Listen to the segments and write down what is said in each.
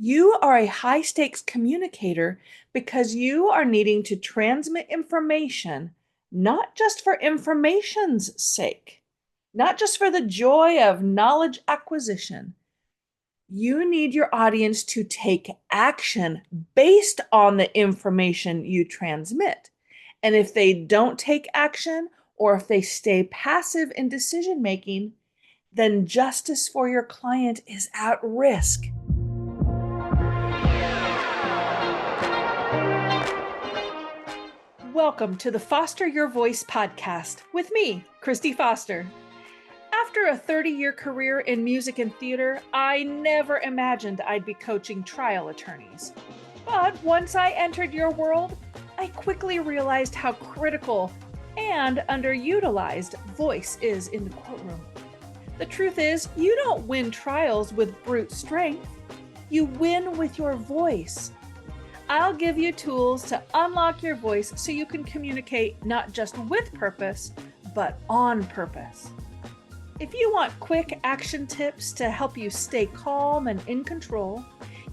You are a high stakes communicator because you are needing to transmit information, not just for information's sake, not just for the joy of knowledge acquisition. You need your audience to take action based on the information you transmit. And if they don't take action or if they stay passive in decision making, then justice for your client is at risk. Welcome to the Foster Your Voice podcast with me, Christy Foster. After a 30-year career in music and theater, I never imagined I'd be coaching trial attorneys. But once I entered your world, I quickly realized how critical and underutilized voice is in the courtroom. The truth is, you don't win trials with brute strength. You win with your voice. I'll give you tools to unlock your voice so you can communicate not just with purpose, but on purpose. If you want quick action tips to help you stay calm and in control,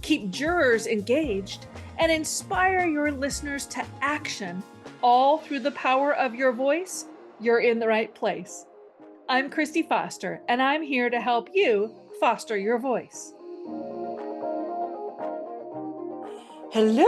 keep jurors engaged, and inspire your listeners to action, all through the power of your voice, you're in the right place. I'm Christy Foster, and I'm here to help you foster your voice. Hello,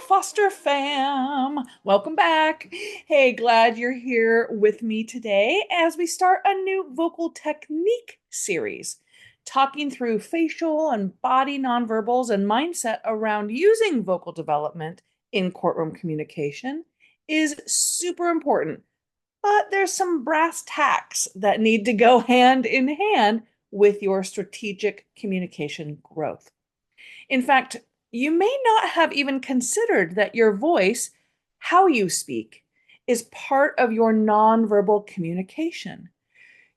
Foster fam. Welcome back. Hey, glad you're here with me today as we start a new vocal technique series, talking through facial and body nonverbals and mindset around using vocal development in courtroom communication is super important. But there's some brass tacks that need to go hand in hand with your strategic communication growth. In fact, you may not have even considered that your voice, how you speak, is part of your nonverbal communication.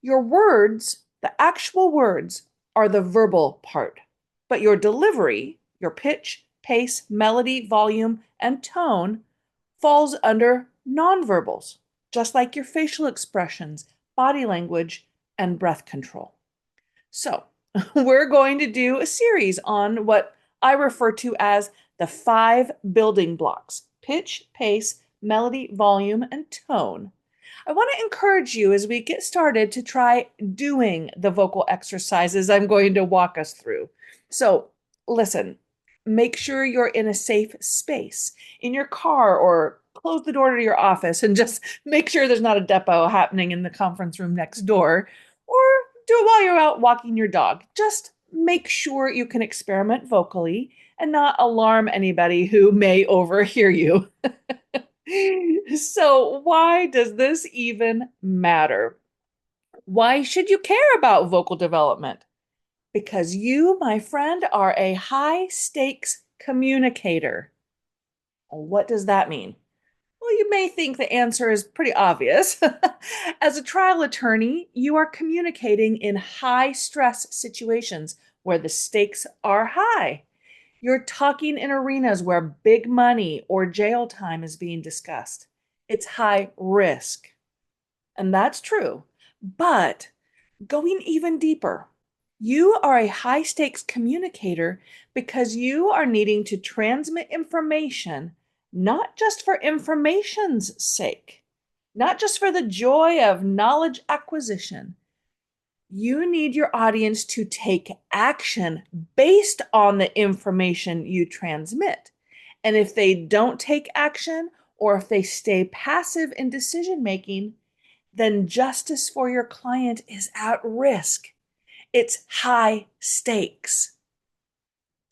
Your words, the actual words, are the verbal part, but your delivery, your pitch, pace, melody, volume, and tone falls under nonverbals, just like your facial expressions, body language, and breath control. So, we're going to do a series on what I refer to as the 5 building blocks: pitch, pace, melody, volume, and tone. I want to encourage you as we get started to try doing the vocal exercises I'm going to walk us through. So, listen, make sure you're in a safe space in your car, or close the door to your office and just make sure there's not a depot happening in the conference room next door, or do it while you're out walking your dog. Just make sure you can experiment vocally and not alarm anybody who may overhear you. So, why does this even matter? Why should you care about vocal development? Because you, my friend, are a high stakes communicator. What does that mean? Well, you may think the answer is pretty obvious. As a trial attorney, you are communicating in high stress situations where the stakes are high. You're talking in arenas where big money or jail time is being discussed. It's high risk. And that's true. But going even deeper, you are a high stakes communicator because you are needing to transmit information, not just for information's sake, not just for the joy of knowledge acquisition. You need your audience to take action based on the information you transmit. And if they don't take action or if they stay passive in decision making, then justice for your client is at risk. It's high stakes.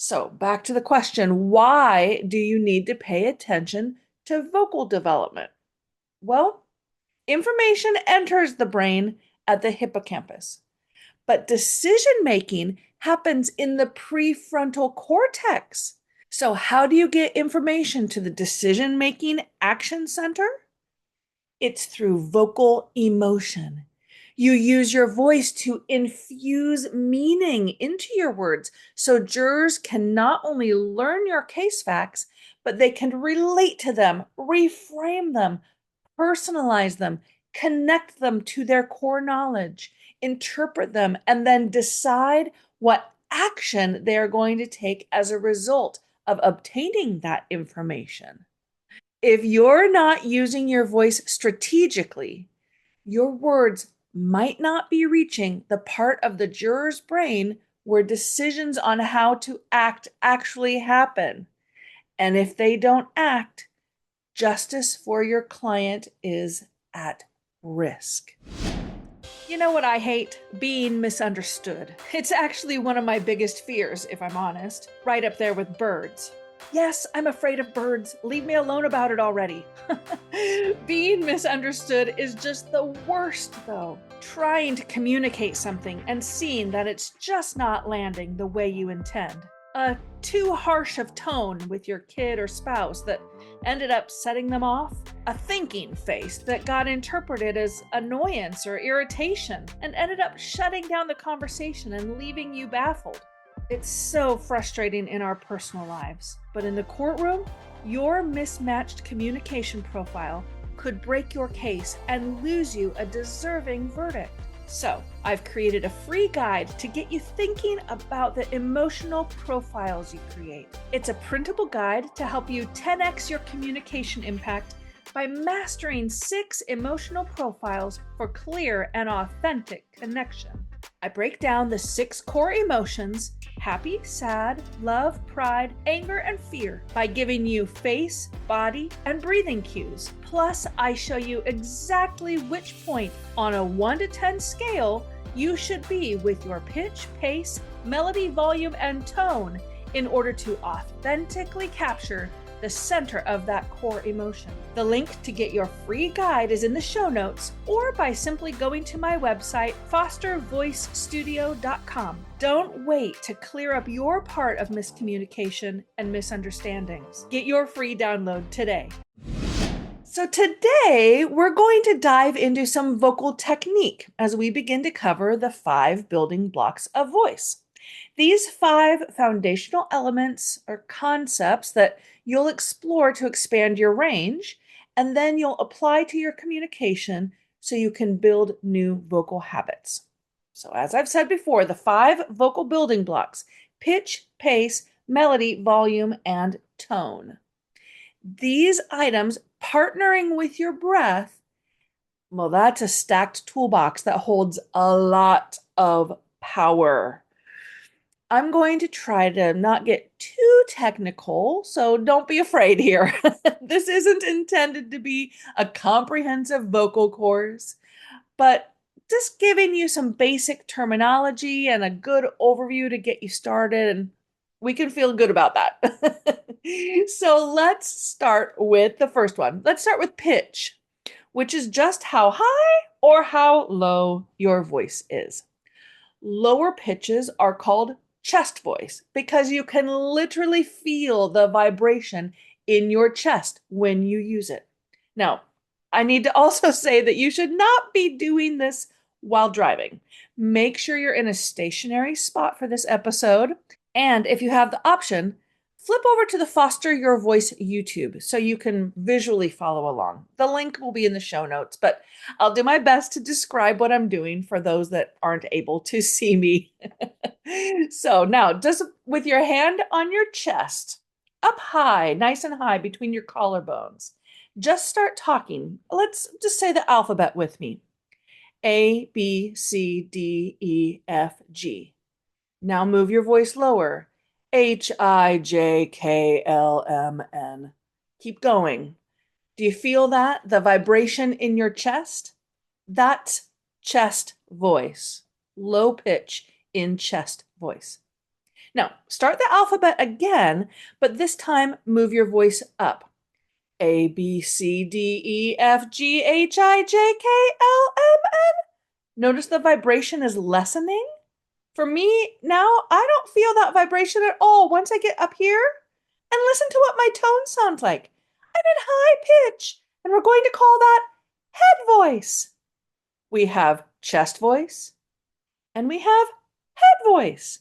So, back to the question, why do you need to pay attention to vocal development? Well, information enters the brain at the hippocampus, but decision making happens in the prefrontal cortex. So, how do you get information to the decision making action center? It's through vocal emotion. You use your voice to infuse meaning into your words so jurors can not only learn your case facts, but they can relate to them, reframe them, personalize them, connect them to their core knowledge, interpret them, and then decide what action they're going to take as a result of obtaining that information. If you're not using your voice strategically, your words might not be reaching the part of the juror's brain where decisions on how to act actually happen. And if they don't act, justice for your client is at risk. You know what I hate? Being misunderstood. It's actually one of my biggest fears, if I'm honest, right up there with birds. Yes, I'm afraid of birds. Leave me alone about it already. Being misunderstood is just the worst, though. Trying to communicate something and seeing that it's just not landing the way you intend. A too harsh of tone with your kid or spouse that ended up setting them off. A thinking face that got interpreted as annoyance or irritation and ended up shutting down the conversation and leaving you baffled. It's so frustrating in our personal lives, but in the courtroom, your mismatched communication profile could break your case and lose you a deserving verdict. So, I've created a free guide to get you thinking about the emotional profiles you create. It's a printable guide to help you 10x your communication impact by mastering 6 emotional profiles for clear and authentic connection. I break down the 6 core emotions: happy, sad, love, pride, anger, and fear by giving you face, body, and breathing cues. Plus, I show you exactly which point on a 1 to 10 scale you should be with your pitch, pace, melody, volume, and tone in order to authentically capture the center of that core emotion. The link to get your free guide is in the show notes or by simply going to my website, fostervoicestudio.com. Don't wait to clear up your part of miscommunication and misunderstandings. Get your free download today. So today we're going to dive into some vocal technique as we begin to cover the 5 building blocks of voice. These 5 foundational elements or concepts that you'll explore to expand your range, and then you'll apply to your communication so you can build new vocal habits. So as I've said before, the 5 vocal building blocks: pitch, pace, melody, volume, and tone. These items partnering with your breath, well, that's a stacked toolbox that holds a lot of power. I'm going to try to not get too technical, so don't be afraid here. This isn't intended to be a comprehensive vocal course, but just giving you some basic terminology and a good overview to get you started, and we can feel good about that. So let's start with the first one. Let's start with pitch, which is just how high or how low your voice is. Lower pitches are called chest voice because you can literally feel the vibration in your chest when you use it. Now, I need to also say that you should not be doing this while driving. Make sure you're in a stationary spot for this episode. And if you have the option, flip over to the Foster Your Voice YouTube so you can visually follow along. The link will be in the show notes, but I'll do my best to describe what I'm doing for those that aren't able to see me. So now, just with your hand on your chest, up high, nice and high between your collarbones, just start talking. Let's just say the alphabet with me. A, B, C, D, E, F, G. Now move your voice lower. H, I, J, K, L, M, N. Keep going. Do you feel that? The vibration in your chest? That's chest voice. Low pitch in chest voice. Now, start the alphabet again, but this time move your voice up. A, B, C, D, E, F, G, H, I, J, K, L, M, N. Notice the vibration is lessening. For me, now I don't feel that vibration at all once I get up here and listen to what my tone sounds like. I'm in high pitch, and we're going to call that head voice. We have chest voice, and we have head voice.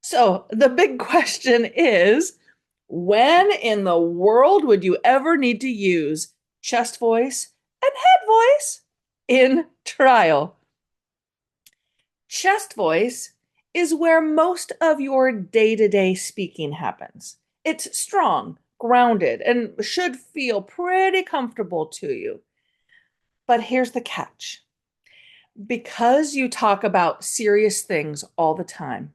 So the big question is, when in the world would you ever need to use chest voice and head voice in trial? Chest voice is where most of your day-to-day speaking happens. It's strong, grounded, and should feel pretty comfortable to you. But here's the catch. Because you talk about serious things all the time,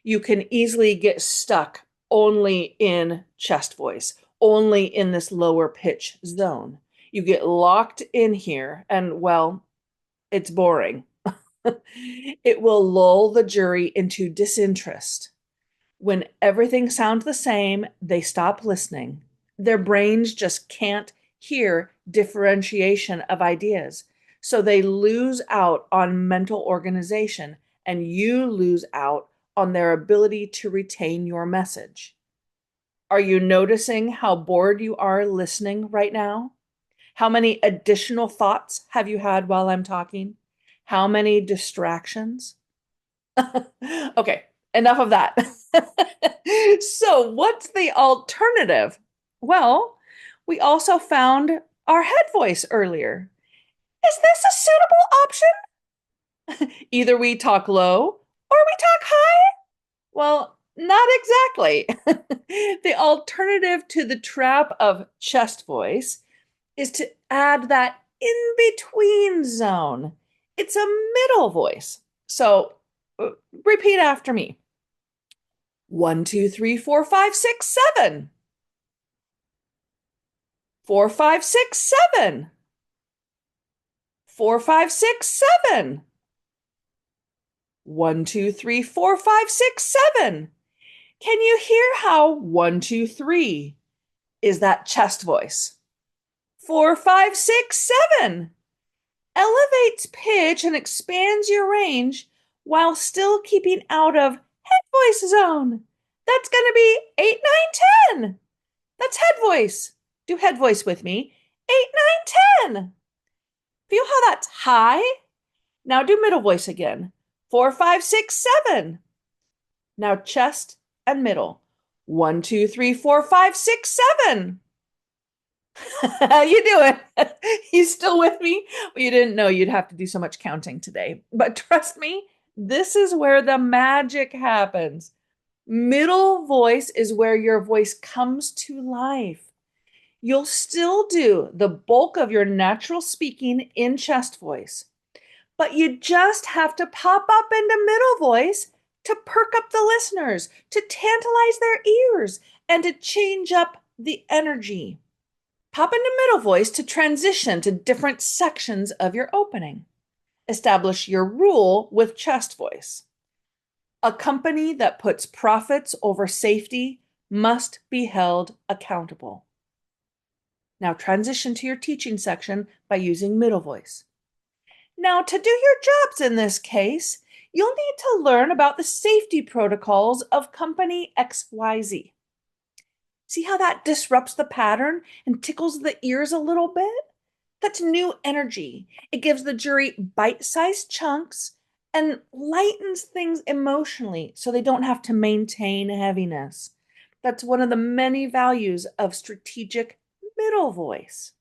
you can easily get stuck only in chest voice, only in this lower pitch zone. You get locked in here, and well, it's boring. It will lull the jury into disinterest. When everything sounds the same, they stop listening. Their brains just can't hear differentiation of ideas. So they lose out on mental organization, and you lose out on their ability to retain your message. Are you noticing how bored you are listening right now? How many additional thoughts have you had while I'm talking? How many distractions? Okay, enough of that. So, what's the alternative? Well, we also found our head voice earlier. Is this a suitable option? Either we talk low or we talk high? Well, not exactly. The alternative to the trap of chest voice is to add that in between zone. It's a middle voice. So repeat after me. 1, 2, 3, 4, 5, 6, 7. 4, 5, 6, 7. 4, 5, 6, 7. 1, 2, 3, 4, 5, 6, 7. Can you hear how 1, 2, 3 is that chest voice? 4, 5, 6, 7 elevates pitch and expands your range while still keeping out of head voice zone. That's going to be 8, 9, 10. That's head voice. Do head voice with me. 8, 9, 10. Feel how that's high? Now do middle voice again. 4, 5, 6, 7. Now chest and middle. 1, 2, 3, 4, 5, 6, 7. You do it. You still with me? Well, you didn't know you'd have to do so much counting today. But trust me, this is where the magic happens. Middle voice is where your voice comes to life. You'll still do the bulk of your natural speaking in chest voice, but you just have to pop up into middle voice to perk up the listeners, to tantalize their ears, and to change up the energy. Pop into middle voice to transition to different sections of your opening. Establish your rule with chest voice. A company that puts profits over safety must be held accountable. Now transition to your teaching section by using middle voice. Now, to do your jobs in this case, you'll need to learn about the safety protocols of company XYZ. See how that disrupts the pattern and tickles the ears a little bit? That's new energy. It gives the jury bite-sized chunks and lightens things emotionally so they don't have to maintain heaviness. That's one of the many values of strategic middle voice.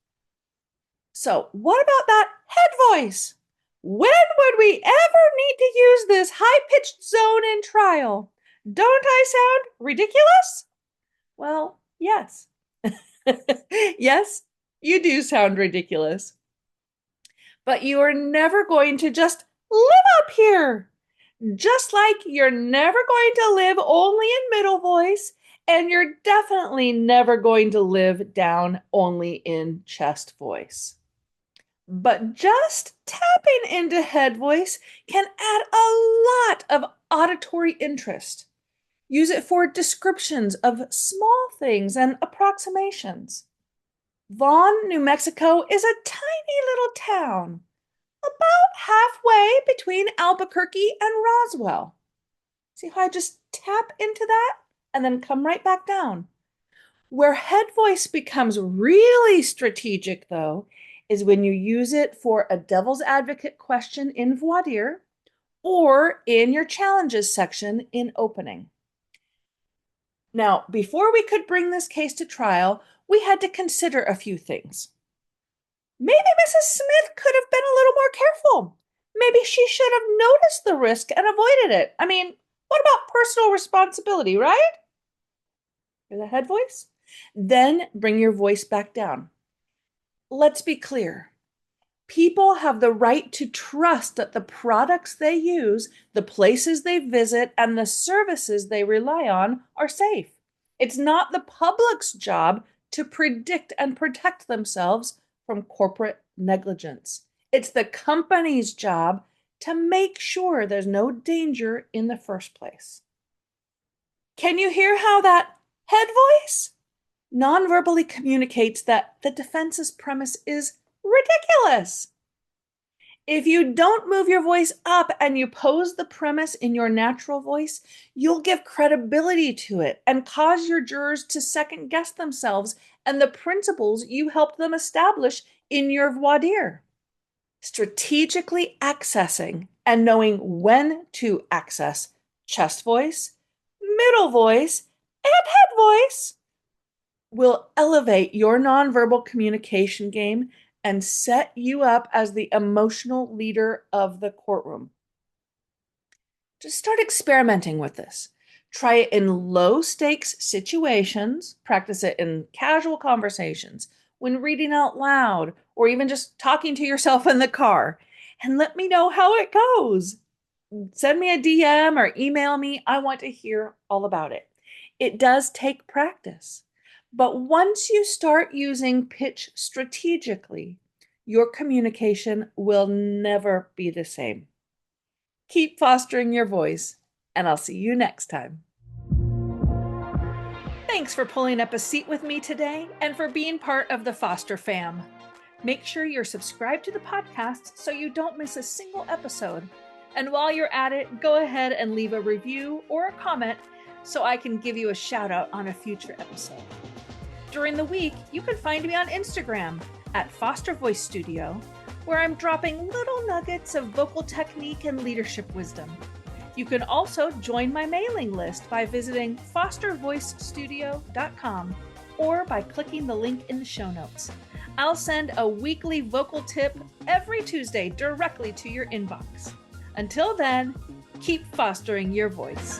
So, what about that head voice? When would we ever need to use this high-pitched zone in trial? Don't I sound ridiculous? Well, yes. Yes, you do sound ridiculous. But you are never going to just live up here. Just like you're never going to live only in middle voice, and you're definitely never going to live down only in chest voice. But just tapping into head voice can add a lot of auditory interest. Use it for descriptions of small things and approximations. Vaughn, New Mexico is a tiny little town, about halfway between Albuquerque and Roswell. See how I just tap into that and then come right back down? Where head voice becomes really strategic, though, is when you use it for a devil's advocate question in voir dire or in your challenges section in opening. Now, before we could bring this case to trial, we had to consider a few things. Maybe Mrs. Smith could have been a little more careful. Maybe she should have noticed the risk and avoided it. I mean, What about personal responsibility, right? Hear the head voice? Then bring your voice back down. Let's be clear. People have the right to trust that the products they use, the places they visit, and the services they rely on are safe. It's not the public's job to predict and protect themselves from corporate negligence. It's the company's job to make sure there's no danger in the first place. Can you hear how that head voice non-verbally communicates that the defense's premise is ridiculous? If you don't move your voice up and you pose the premise in your natural voice, you'll give credibility to it and cause your jurors to second guess themselves and the principles you helped them establish in your voir dire. Strategically accessing and knowing when to access chest voice, middle voice, and head voice will elevate your nonverbal communication game and set you up as the emotional leader of the courtroom. Just start experimenting with this. Try it in low stakes situations, practice it in casual conversations, when reading out loud, or even just talking to yourself in the car. And let me know how it goes. Send me a DM or email me. I want to hear all about it. It does take practice. But once you start using pitch strategically, your communication will never be the same. Keep fostering your voice, and I'll see you next time. Thanks for pulling up a seat with me today and for being part of the Foster fam. Make sure you're subscribed to the podcast so you don't miss a single episode. And while you're at it, go ahead and leave a review or a comment so I can give you a shout out on a future episode. During the week, you can find me on Instagram at Foster Voice Studio, where I'm dropping little nuggets of vocal technique and leadership wisdom. You can also join my mailing list by visiting fostervoicestudio.com or by clicking the link in the show notes. I'll send a weekly vocal tip every Tuesday directly to your inbox. Until then, keep fostering your voice.